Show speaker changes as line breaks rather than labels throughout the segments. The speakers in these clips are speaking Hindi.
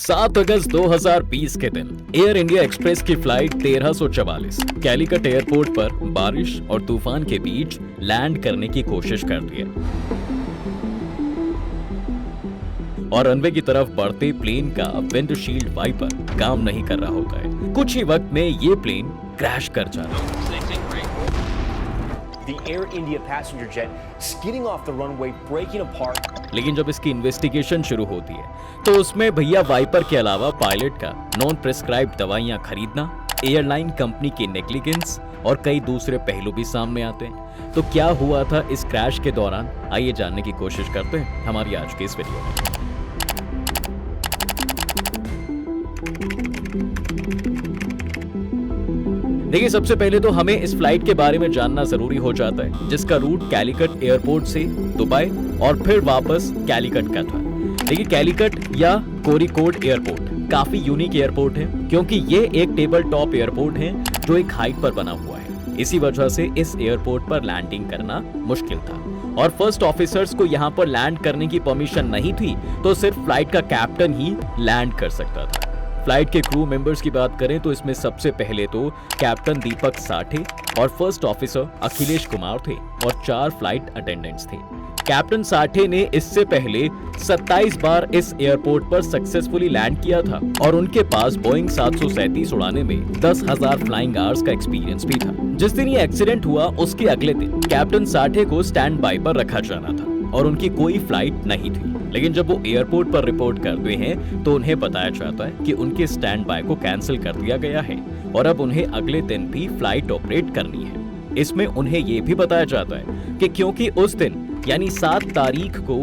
7 अगस्त 2020 के दिन एयर इंडिया एक्सप्रेस की फ्लाइट 1344 कैलिकट एयरपोर्ट पर बारिश और तूफान के बीच लैंड करने की कोशिश करती है और रनवे की तरफ बढ़ते प्लेन का विंडशील्ड वाइपर काम नहीं कर रहा होता है। कुछ ही वक्त में ये प्लेन क्रैश कर जाता है।
The Air India passenger jet skidding off the runway, breaking apart.
लेकिन जब इसकी इन्वेस्टिगेशन शुरू होती है तो उसमें भैया वाइपर के अलावा पायलट का नॉन प्रिस्क्राइब्ड दवाइयां खरीदना, एयरलाइन कंपनी की नेग्लिजेंस और कई दूसरे पहलू भी सामने आते हैं। तो क्या हुआ था इस क्रैश के दौरान, आइए जानने की कोशिश करते हैं हमारी आज की इस वीडियो में। देखिए, सबसे पहले तो हमें इस फ्लाइट के बारे में जानना जरूरी हो जाता है जिसका रूट कैलिकट एयरपोर्ट से दुबई और फिर वापस कैलिकट का था। देखिए, कैलिकट या कोरिकोड एयरपोर्ट काफी यूनिक एयरपोर्ट है क्योंकि ये एक टेबल टॉप एयरपोर्ट है जो एक हाइट पर बना हुआ है। इसी वजह से इस एयरपोर्ट पर लैंडिंग करना मुश्किल था और फर्स्ट ऑफिसर्स को यहाँ पर लैंड करने की परमिशन नहीं थी, तो सिर्फ फ्लाइट का कैप्टन ही लैंड कर सकता था। फ्लाइट के क्रू मेंबर्स की बात करें तो इसमें सबसे पहले तो कैप्टन दीपक साठे और फर्स्ट ऑफिसर अखिलेश कुमार थे और 4 फ्लाइट अटेंडेंट्स थे। कैप्टन साठे ने इससे पहले 27 बार इस एयरपोर्ट पर सक्सेसफुली लैंड किया था और उनके पास बोइंग 737 उड़ाने में 10,000 फ्लाइंग आवर्स का एक्सपीरियंस भी था। जिस दिन ये एक्सीडेंट हुआ उसके अगले दिन कैप्टन साठे को स्टैंड बाय पर रखा जाना था और उनकी कोई फ्लाइट नहीं थी। लेकिन जब वो एयरपोर्ट पर रिपोर्ट करते हैं तो उन्हें बताया जाता है कि उनके स्टैंड बाय को कैंसिल कर दिया गया है और अब उन्हें अगले दिन भी फ्लाइट ऑपरेट करनी है। इसमें उन्हें ये भी बताया जाता है कि क्योंकि उस दिन यानी 7 तारीख को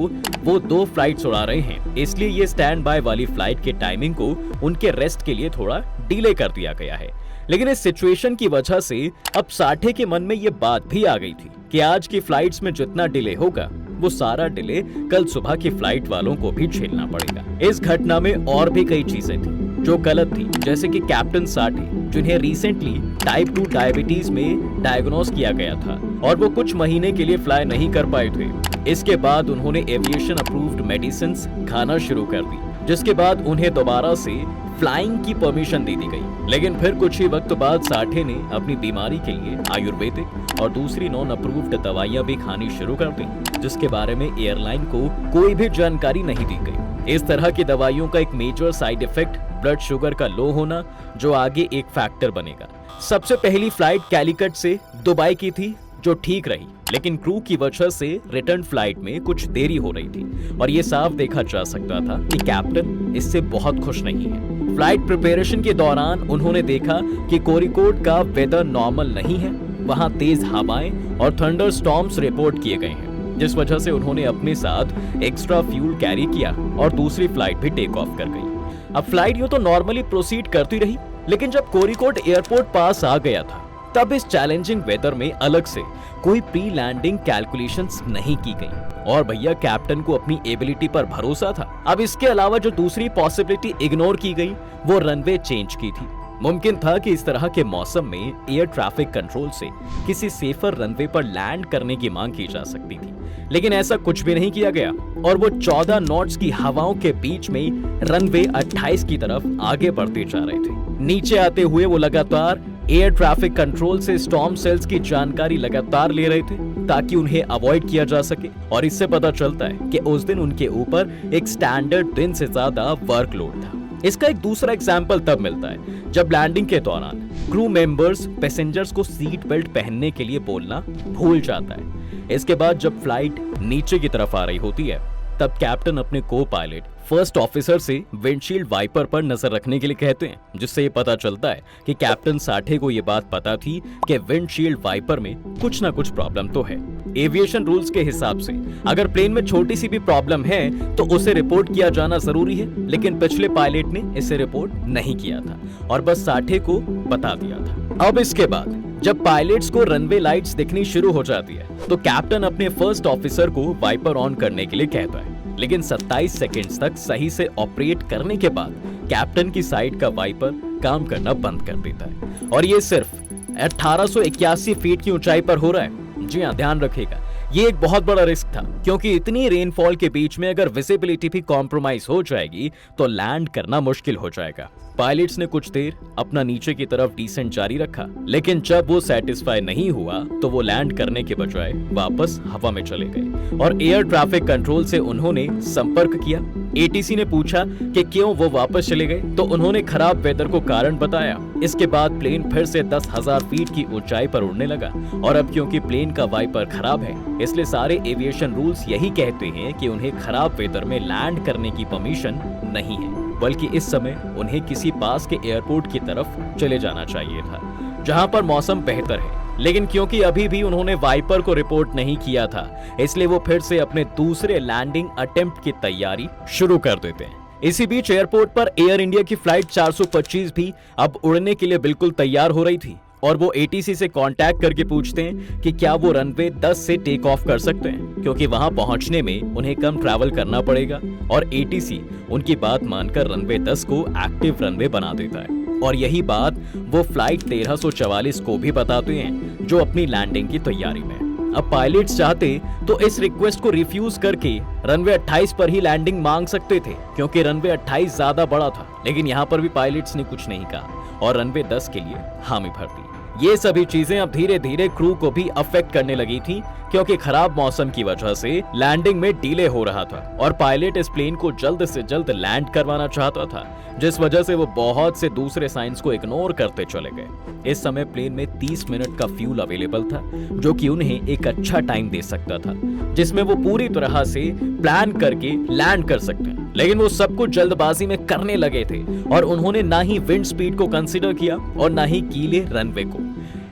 वो 2 फ्लाइट्स उड़ा रहे हैं, इसलिए ये स्टैंड बाय वाली फ्लाइट के टाइमिंग को उनके रेस्ट के लिए थोड़ा डिले कर दिया गया है। लेकिन इस सिचुएशन की वजह से अब साठे के मन में ये बात भी आ गई थी कि आज की फ्लाइट्स में जितना डिले होगा वो सारा डिले कल सुबह की फ्लाइट वालों को भी झेलना पड़ेगा। इस घटना में और भी कई चीजें थी जो गलत थी, जैसे कि कैप्टन साठे जिन्हें रिसेंटली टाइप 2 डायबिटीज में डायग्नोस किया गया था और वो कुछ महीने के लिए फ्लाई नहीं कर पाए थे। इसके बाद उन्होंने एविएशन अप्रूव्ड मेडिसिन्स खाना शुरू कर दी, जिसके बाद उन्हें दोबारा से फ्लाइंग की परमिशन दे दी गई। लेकिन फिर कुछ ही वक्त बाद साठे ने अपनी बीमारी के लिए आयुर्वेदिक और दूसरी नॉन अप्रूव्ड दवाइयां भी खानी शुरू कर दी, जिसके बारे में एयरलाइन को कोई भी जानकारी नहीं दी गई। इस तरह की दवाइयों का एक major side effect blood sugar का लो होना, जो आगे एक फैक्टर बनेगा। सबसे पहली फ्लाइट कैलिकट से दुबई की थी जो ठीक रही, लेकिन क्रू की वजह से रिटर्न फ्लाइट में कुछ देरी हो रही थी और ये साफ देखा जा सकता था कि कैप्टन इससे बहुत खुश नहीं है। फ्लाइट प्रिपरेशन के दौरान उन्होंने देखा कि कोरिकोड का वेदर नॉर्मल नहीं है, वहां तेज हवाएं और थंडर स्टॉर्म्स रिपोर्ट किए गए हैं, जिस वजह से उन्होंने अपने साथ एक्स्ट्रा फ्यूल कैरी किया और दूसरी फ्लाइट भी टेक ऑफ कर गई। अब फ्लाइट यूं तो नॉर्मली प्रोसीड करती रही, लेकिन जब कोरिकोड एयरपोर्ट पास आ गया था तब इस चैलेंजिंग वेदर में अलग से कोई प्री लैंडिंग कैलकुलेशंस नहीं की गई और भैया कैप्टन को अपनी एबिलिटी पर भरोसा था। अब इसके अलावा जो दूसरी पॉसिबिलिटी इग्नोर की गई वो रनवे चेंज की थी। मुमकिन था कि इस तरह के मौसम में एयर ट्रैफिक कंट्रोल से किसी सेफर रनवे पर लैंड करने की मांग की जा सकती थी, लेकिन ऐसा कुछ भी नहीं किया गया और वो 14 नॉट्स की हवाओं के बीच में रनवे 28 की तरफ आगे बढ़ते जा रहे थे। नीचे आते हुए वो लगातार एयर ट्रैफिक कंट्रोल से स्टॉर्म सेल्स की जानकारी लगातार ले रहे थे ताकि उन्हें अवॉइड किया जा सके और इससे पता चलता है कि उस दिन उनके ऊपर एक स्टैंडर्ड दिन से ज्यादा वर्कलोड था। इसका एक दूसरा एग्जाम्पल तब मिलता है जब लैंडिंग के दौरान क्रू मेंबर्स पैसेंजर्स को सीट बेल्ट पहनने के लिए बोलना भूल जाता है। इसके बाद जब फ्लाइट नीचे की तरफ आ रही होती है तब कैप्टन अपने को पायलट फर्स्ट ऑफिसर से विंडशील्ड वाइपर पर नजर रखने के लिए कहते हैं, जिससे ये पता चलता है कि कैप्टन साठे को ये बात पता थी कि विंडशील्ड वाइपर में कुछ ना कुछ प्रॉब्लम तो है। एविएशन रूल्स के हिसाब से अगर प्लेन में छोटी सी भी प्रॉब्लम है तो उसे रिपोर्ट किया जाना जरूरी है, लेकिन पिछले पायलट ने इसे रिपोर्ट नहीं किया था और बस साठे को बता दिया था। अब इसके बाद जब पायलट्स को रनवे लाइट्स दिखनी शुरू हो जाती है तो कैप्टन अपने फर्स्ट ऑफिसर को वाइपर ऑन करने के लिए कहता है, लेकिन 27 सेकंड्स तक सही से ऑपरेट करने के बाद कैप्टन की साइड का वाइपर काम करना बंद कर देता है और ये सिर्फ 1881 फीट की ऊंचाई पर हो रहा है। जी हाँ, ध्यान रखिएगा, ये एक बहुत बड़ा रिस्क था, क्योंकि इतनी रेनफॉल के बीच में अगर विजिबिलिटी भी कॉम्प्रोमाइज हो जाएगी तो लैंड करना मुश्किल हो जाएगा। पायलट्स ने कुछ देर अपना नीचे की तरफ डिसेंट जारी रखा, लेकिन जब वो सेटिस्फाई नहीं हुआ तो वो लैंड करने के बजाय वापस हवा में चले गए और एयर ट्रैफिक कंट्रोल से उन्होंने संपर्क किया। एटीसी ने पूछा कि क्यों वो वापस चले गए, तो उन्होंने खराब वेदर को कारण बताया। इसके बाद प्लेन फिर से 10,000 फीट की ऊंचाई पर उड़ने लगा और अब क्योंकि प्लेन का वाइपर खराब है, इसलिए सारे एविएशन रूल्स यही कहते हैं कि उन्हें खराब वेदर में लैंड करने की परमिशन नहीं है, बल्कि इस समय उन्हें किसी पास के एयरपोर्ट की तरफ चले जाना चाहिए था जहां पर मौसम बेहतर है। लेकिन क्योंकि अभी भी उन्होंने वाइपर को रिपोर्ट नहीं किया था, इसलिए वो फिर से अपने दूसरे लैंडिंग अटेम्प्ट की तैयारी शुरू कर देते हैं। इसी बीच एयरपोर्ट पर एयर इंडिया की फ्लाइट 425 भी अब उड़ने के लिए बिल्कुल तैयार हो रही थी और वो एटीसी से कांटेक्ट करके पूछते हैं कि क्या वो रनवे 10 से टेक ऑफ कर सकते हैं, क्योंकि वहां पहुंचने में उन्हें कम ट्रैवल करना पड़ेगा। और एटीसी उनकी बात मानकर रनवे 10 को एक्टिव रनवे बना देता है और यही बात वो फ्लाइट 1344 को भी बताते हैं जो अपनी लैंडिंग की तैयारी में। अब पायलट्स चाहते तो इस रिक्वेस्ट को रिफ्यूज करके रनवे 28 पर ही लैंडिंग मांग सकते थे, क्योंकि रनवे 28 ज्यादा बड़ा था, लेकिन यहाँ पर भी पायलट्स ने कुछ नहीं कहा और रनवे 10 के लिए हामी भर दी। ये सभी चीजें अब धीरे धीरे क्रू को भी अफेक्ट करने लगी थी, क्योंकि खराब मौसम की वजह से लैंडिंग में डिले हो रहा था और पायलट इस प्लेन को जल्द से जल्द लैंड करवाना चाहता था, जिस वजह से वो बहुत से दूसरे साइंस को इग्नोर करते चले गए। इस समय प्लेन में 30 मिनट का फ्यूल अवेलेबल था, जो कि उन्हें एक अच्छा टाइम दे सकता था जिसमें वो पूरी तरह से प्लान करके लैंड कर सकते हैं। लेकिन वो सब कुछ जल्दबाजी में करने लगे थे और उन्होंने ना ही विंड स्पीड को कंसीडर किया और ना ही कीले रनवे को।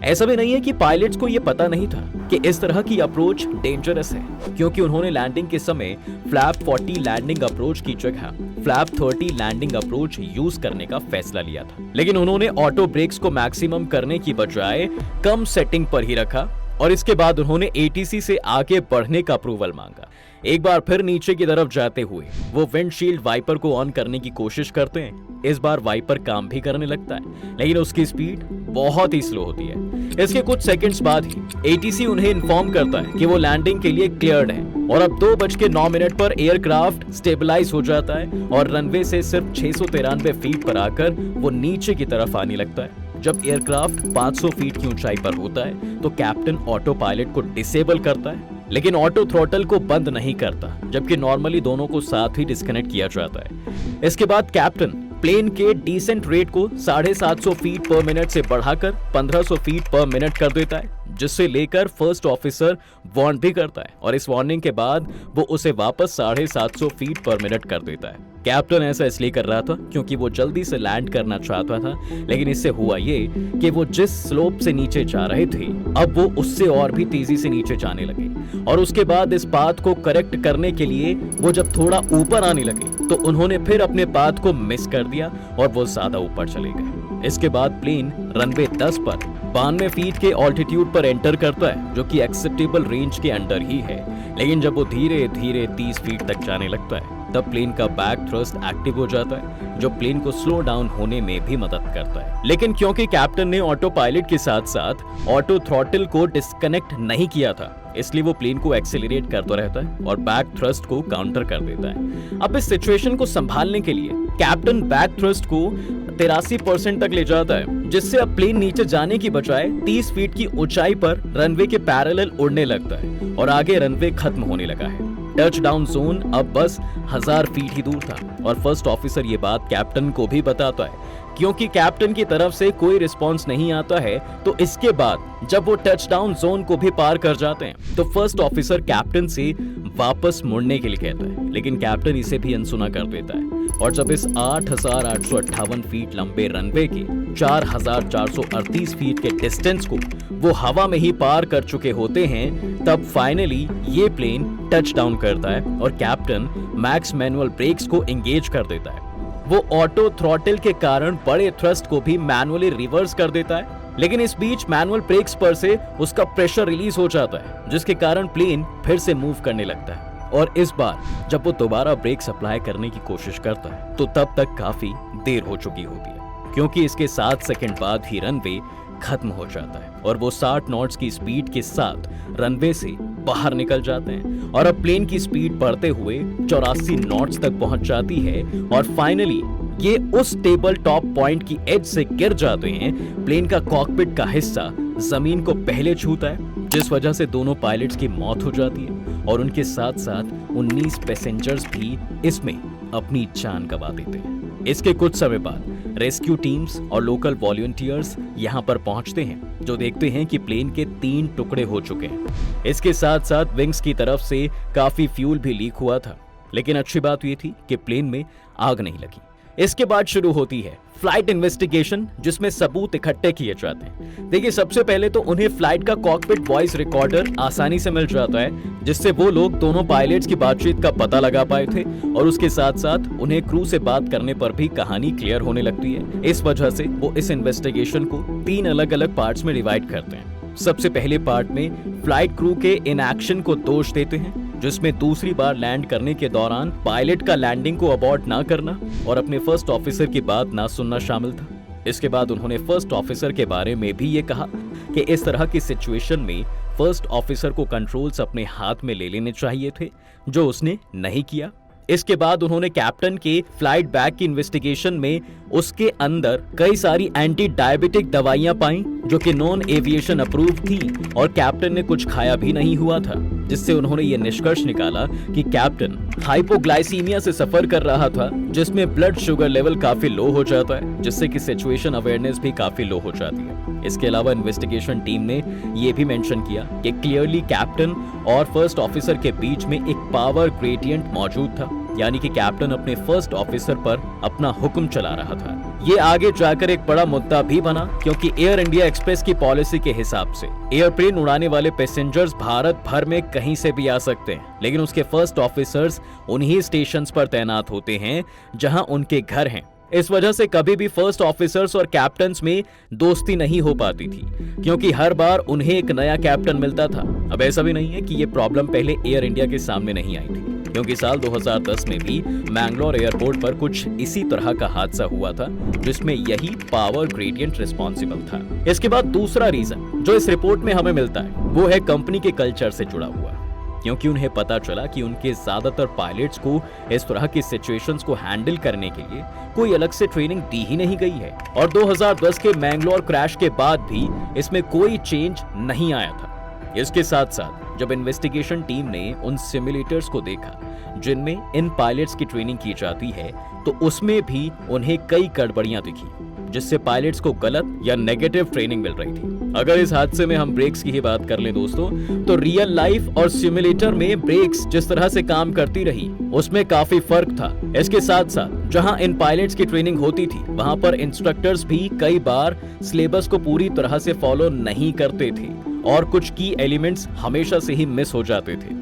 ऐसा भी नहीं है कि पायलट्स को ये पता नहीं था कि इस तरह की अप्रोच डेंजरस है, क्योंकि उन्होंने लैंडिंग के समय फ्लैप 40 लैंडिंग अप्रोच की जगह फ्लैप 30 लैंडिंग अप्रोच यूज करने का फैसला लिया था। लेकिन उन्होंने ऑटो ब्रेक्स को मैक्सिमम करने की बजाय कम सेटिंग पर ही रखा और इसके बाद उन्होंने एटीसी से आगे बढ़ने का अप्रूवल मांगा। एक बार फिर नीचे की तरफ जाते हुए वो विंडशील्ड वाइपर को ऑन करने की कोशिश करते हैं। इस बार वाइपर काम भी करने लगता है, लेकिन उसकी स्पीड बहुत ही स्लो होती है। इसके कुछ सेकंड्स बाद ही एटीसी उन्हें इन्फॉर्म करता है कि वो लैंडिंग के लिए क्लियर्ड है और अब 2:09 पर एयरक्राफ्ट स्टेबलाइज हो जाता है और रनवे से सिर्फ 693 फीट पर आकर वो नीचे की तरफ आने लगता है। जब एयरक्राफ्ट 500 फीट की ऊंचाई पर होता है तो कैप्टन ऑटो पायलट को डिसेबल करता है, लेकिन ऑटो थ्रॉटल को बंद नहीं करता, जबकि नॉर्मली दोनों को साथ ही डिस्कनेक्ट किया जाता है। इसके बाद कैप्टन प्लेन के डिसेंट रेट को 750 फीट पर मिनट से बढ़ाकर 1500 फीट पर मिनट कर देता है, जिससे लेकर फर्स्ट ऑफिसर वार्न भी करता है और इस वार्निंग के बाद वो उसे वापस 750 फीट पर मिनट कर देता है। कैप्टन ऐसा इसलिए कर रहा था क्योंकि वो जल्दी से लैंड करना चाहता था, लेकिन इससे हुआ ये कि वो जिस स्लोप से नीचे जा रहे थे अब वो उससे और भी तेजी से नीचे जाने लगे और उसके बाद इस पाथ को करेक्ट करने के लिए वो जब थोड़ा ऊपर आने लगे तो उन्होंने फिर अपने पाथ को मिस कर दिया और वो ज्यादा ऊपर चले गए। इसके बाद प्लेन रनवे 10 पर 92 फीट के ऑल्टीट्यूड पर एंटर करता है, जो कि एक्सेप्टेबल रेंज के अंडर ही है। लेकिन जब वो धीरे धीरे 30 फीट तक जाने लगता है तब प्लेन का बैक थ्रस्ट एक्टिव हो जाता है, जो प्लेन को स्लो डाउन होने में भी मदद करता है। लेकिन क्योंकि कैप्टन ने ऑटो पायलट के साथ साथ ऑटो थ्रॉटल को डिस्कनेक्ट नहीं किया था, इसलिए वो प्लेन को एक्सेलरेट करता रहता है और बैक थ्रस्ट को काउंटर कर देता है। अब इस सिचुएशन को संभालने के लिए कैप्टन बैक थ्रस्ट को 83% तक ले जाता है, जिससे अब प्लेन नीचे जाने की बजाय 30 फीट की ऊंचाई पर रनवे के पैरेलल उड़ने लगता है और आगे रनवे खत्म होने लगा है। टच डाउन जोन अब बस 1000 फीट ही दूर था और फर्स्ट ऑफिसर ये बात कैप्टन को भी बताता है। क्योंकि कैप्टन की तरफ से कोई रिस्पांस नहीं आता है तो इसके बाद जब वो टच डाउन जोन को भी पार कर जाते हैं तो फर्स्ट ऑफिसर कैप्टन से वापस मुड़ने के लिए कहता है, लेकिन कैप्टन इसे भी अनसुना कर देता है और जब इस 8858 फीट लंबे रनवे के 4438 फीट के डिस्टेंस को वो हवा में ही पार कर चुके होते हैं तब फाइनली ये प्लेन टच डाउन करता है और कैप्टन मैक्स मैनुअल ब्रेक्स को एंगेज कर देता है। वो ऑटो थ्रॉटल के कारण बड़े थ्रस्ट को भी मैनुअली रिवर्स कर देता है, लेकिन इस बीच मैनुअल ब्रेक्स पर से उसका प्रेशर रिलीज हो जाता है, जिसके कारण प्लेन फिर से मूव करने लगता है। और इस बार जब वो दोबारा ब्रेक्स अप्लाई करने की कोशिश करता है तो तब तक काफी देर हो चुकी होती है, क्योंकि इसके 7 सेकंड बाद ही रनवे खत्म हो जाता है और वो 60 नॉट्स की स्पीड के साथ रनवे से बाहर निकल जाते हैं और अब प्लेन की स्पीड बढ़ते हुए 84 नॉट्स तक पहुंच जाती है और फाइनली ये उस टेबल टॉप पॉइंट की एज से गिर जाते हैं। प्लेन का कॉकपिट का हिस्सा जमीन को पहले छूता है, जिस वजह से दोनों पायलट्स की मौत हो जाती है और उनके साथ साथ 19 पैसेंजर्स भी इसमें अपनी जान गंवा देते हैं। इसके कुछ समय बाद रेस्क्यू टीम्स और लोकल वॉलंटियर्स यहां पर पहुंचते हैं, जो देखते हैं कि प्लेन के 3 टुकड़े हो चुके हैं। इसके साथ साथ विंग्स की तरफ से काफी फ्यूल भी लीक हुआ था, लेकिन अच्छी बात ये थी कि प्लेन में आग नहीं लगी। इसके बाद शुरू होती है फ्लाइट इन्वेस्टिगेशन, जिसमें सबूत इकट्ठे किए जाते हैं। देखिए, सबसे पहले तो उन्हें फ्लाइट का कॉकपिट वॉइस रिकॉर्डर आसानी से मिल जाता है, जिससे वो लोग दोनों पायलट्स की बातचीत का पता लगा पाए थे और उसके साथ साथ उन्हें क्रू से बात करने पर भी कहानी क्लियर होने लगती है। इस वजह से वो इस इन्वेस्टिगेशन को 3 अलग अलग पार्ट्स में डिवाइड करते हैं। सबसे पहले पार्ट में फ्लाइट क्रू के इनएक्शन को दोष देते हैं, जिसमें दूसरी बार लैंड करने के दौरान पायलट का लैंडिंग को अबॉर्ट ना करना और अपने फर्स्ट ऑफिसर की बात ना सुनना शामिल था। इसके बाद उन्होंने फर्स्ट ऑफिसर के बारे में भी ये कहा कि इस तरह की सिचुएशन में फर्स्ट ऑफिसर को कंट्रोल्स अपने हाथ में ले लेने चाहिए थे, जो उसने नहीं किया। इसके बाद उन्होंने कैप्टन के फ्लाइट बैग की इन्वेस्टिगेशन में उसके अंदर कई सारी एंटी डायबिटिक दवाइयां पाई, जो कि नॉन एविएशन अप्रूव थी और कैप्टन ने कुछ खाया भी नहीं हुआ था, जिससे उन्होंने ये निष्कर्ष निकाला कि कैप्टन हाइपोग्लाइसीमिया से सफर कर रहा था, जिसमें ब्लड शुगर लेवल काफी लो हो जाता है, जिससे कि सिचुएशन अवेयरनेस भी काफी लो हो जाती है। इसके अलावा इन्वेस्टिगेशन टीम ने ये भी मेंशन किया कि क्लियरली कैप्टन और फर्स्ट ऑफिसर के बीच में एक पावर ग्रेडियंट मौजूद था, यानी कि कैप्टन अपने फर्स्ट ऑफिसर पर अपना हुक्म चला रहा था। ये आगे जाकर एक बड़ा मुद्दा भी बना, क्योंकि एयर इंडिया एक्सप्रेस की पॉलिसी के हिसाब से एयरप्लेन उड़ाने वाले पैसेंजर्स भारत भर में कहीं से भी आ सकते हैं, लेकिन उसके फर्स्ट ऑफिसर्स उन्हीं स्टेशंस पर तैनात होते हैं जहां उनके घर हैं। इस वजह से कभी भी फर्स्ट ऑफिसर्स और कैप्टन्स में दोस्ती नहीं हो पाती थी, क्योंकि हर बार उन्हें एक नया कैप्टन मिलता था। अब ऐसा भी नहीं है कि ये प्रॉब्लम पहले एयर इंडिया के सामने नहीं आई थी, क्योंकि साल 2010 में भी मैंगलोर एयरपोर्ट पर कुछ इसी तरह का हादसा हुआ था, जिसमें यही पावर ग्रेडियंट रिस्पॉन्सिबल था। इसके बाद दूसरा रीजन जो इस रिपोर्ट में हमें मिलता है, वो है कंपनी के कल्चर से जुड़ा हुआ, क्योंकि उन्हें पता चला कि उनके ज्यादातर पायलट्स को इस तरह की सिचुएशंस को हैंडल करने के लिए कोई अलग से ट्रेनिंग दी ही नहीं गई है, और 2010 के मैंगलोर क्रैश के बाद भी इसमें कोई चेंज नहीं आया था। इसके साथ साथ जब इन्वेस्टिगेशन टीम ने उन सिमुलेटर्स को देखा जिनमें इन पायलट्स की ट्रेनिंग की जाती है, तो उसमें भी उन्हें कई गड़बड़ियां दिखी, जिससे पायलट्स को गलत या नेगेटिव ट्रेनिंग मिल रही थी। अगर इस हादसे में हम ब्रेक्स की ही बात कर लें दोस्तों, तो रियल लाइफ और सिमुलेटर में ब्रेक्स जिस तरह से काम करती रही, उसमें काफी फर्क था। इसके साथ साथ जहां इन पायलट्स की ट्रेनिंग होती थी, वहां पर इंस्ट्रक्टर्स भी कई बार सिलेबस को पूरी तरह से फॉलो नहीं करते थे और कुछ की एलिमेंट्स हमेशा से ही मिस हो जाते थे।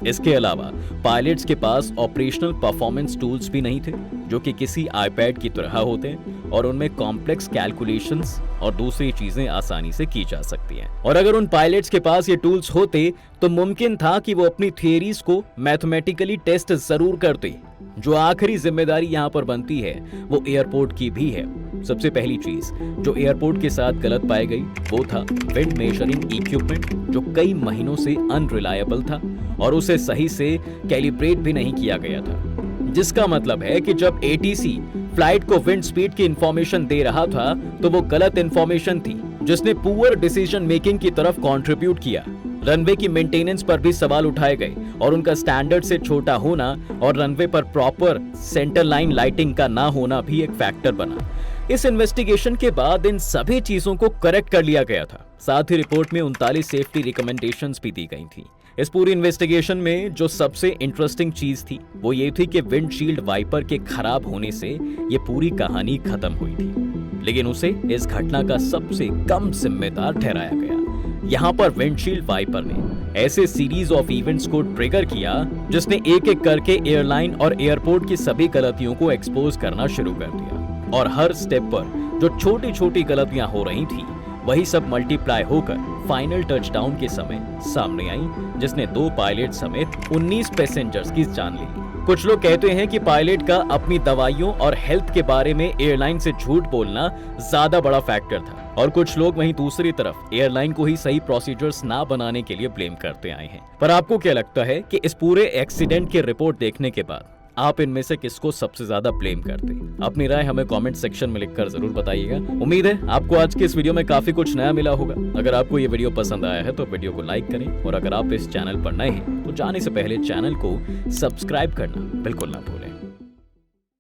इसके अलावा पायलट्स के पास ऑपरेशनल परफॉर्मेंस टूल्स भी नहीं थे, जो कि किसी आईपैड की तरह होते हैं और उनमें कॉम्प्लेक्स कैलकुलेशंस और दूसरी चीजें आसानी से की जा सकती हैं। और अगर उन पायलट्स के पास ये टूल्स होते तो मुमकिन था कि वो अपनी थियरीज को मैथमेटिकली टेस्ट जरूर करते। जो आखिरी जिम्मेदारी यहाँ पर बनती है वो एयरपोर्ट की भी है। सबसे पहली चीज जो एयरपोर्ट के साथ गलत पाई गई वो था विंड मेजरिंग इक्विपमेंट, जो कई महीनों से अनरिलायबल था और उसे सही से कैलिब्रेट भी नहीं किया गया था, जिसका मतलब है कि जब एटीसी फ्लाइट को विंड स्पीड की इंफॉर्मेशन दे रहा था तो वो गलत इंफॉर्मेशन थी, जिसने पुअर डिसीजन मेकिंग की तरफ कंट्रीब्यूट किया। रनवे की मेंटेनेंस पर भी सवाल उठाए गए और उनका स्टैंडर्ड से छोटा होना और रनवे पर प्रॉपर सेंटर लाइन लाइटिंग का ना होना भी एक फैक्टर बना। इस इन्वेस्टिगेशन के बाद इन सभी चीजों को करेक्ट कर लिया गया था। साथ ही रिपोर्ट में 39 सेफ्टी रिकमेंडेशंस भी दी गई थी। इस पूरी इन्वेस्टिगेशन में जो सबसे इंटरेस्टिंग चीज थी वो ये थी कि विंडशील्ड वाइपर के खराब होने से ये पूरी कहानी खत्म हुई थी, लेकिन उसे इस घटना का सबसे कम जिम्मेदार ठहराया गया। यहाँ पर विंडशील्ड वाइपर ने ऐसे सीरीज ऑफ इवेंट्स को ट्रिगर किया जिसने एक एक करके एयरलाइन और एयरपोर्ट की सभी गलतियों को एक्सपोज करना शुरू कर दिया, और हर स्टेप पर जो छोटी छोटी गलतियां हो रही थी वही सब मल्टीप्लाई होकर फाइनल टचडाउन के समय सामने आई, जिसने 2 पायलट समेत 19 पैसेंजर्स की जान ली। कुछ लोग कहते हैं कि पायलट का अपनी दवाइयों और हेल्थ के बारे में एयरलाइन से झूठ बोलना ज्यादा बड़ा फैक्टर था, और कुछ लोग वहीं दूसरी तरफ एयरलाइन को ही सही प्रोसीजर्स ना बनाने के लिए ब्लेम करते आए हैं। पर आपको क्या लगता है कि इस पूरे एक्सीडेंट की रिपोर्ट देखने के बाद आप इनमें से किसको सबसे ज्यादा ब्लेम करते? अपनी राय हमें कमेंट सेक्शन में लिखकर जरूर बताइएगा। उम्मीद है आपको आज के इस वीडियो में काफी कुछ नया मिला होगा। अगर आपको ये वीडियो पसंद आया है तो वीडियो को लाइक करें, और अगर आप इस चैनल पर नए हैं तो जाने से पहले चैनल को सब्सक्राइब करना बिल्कुल ना भूलें।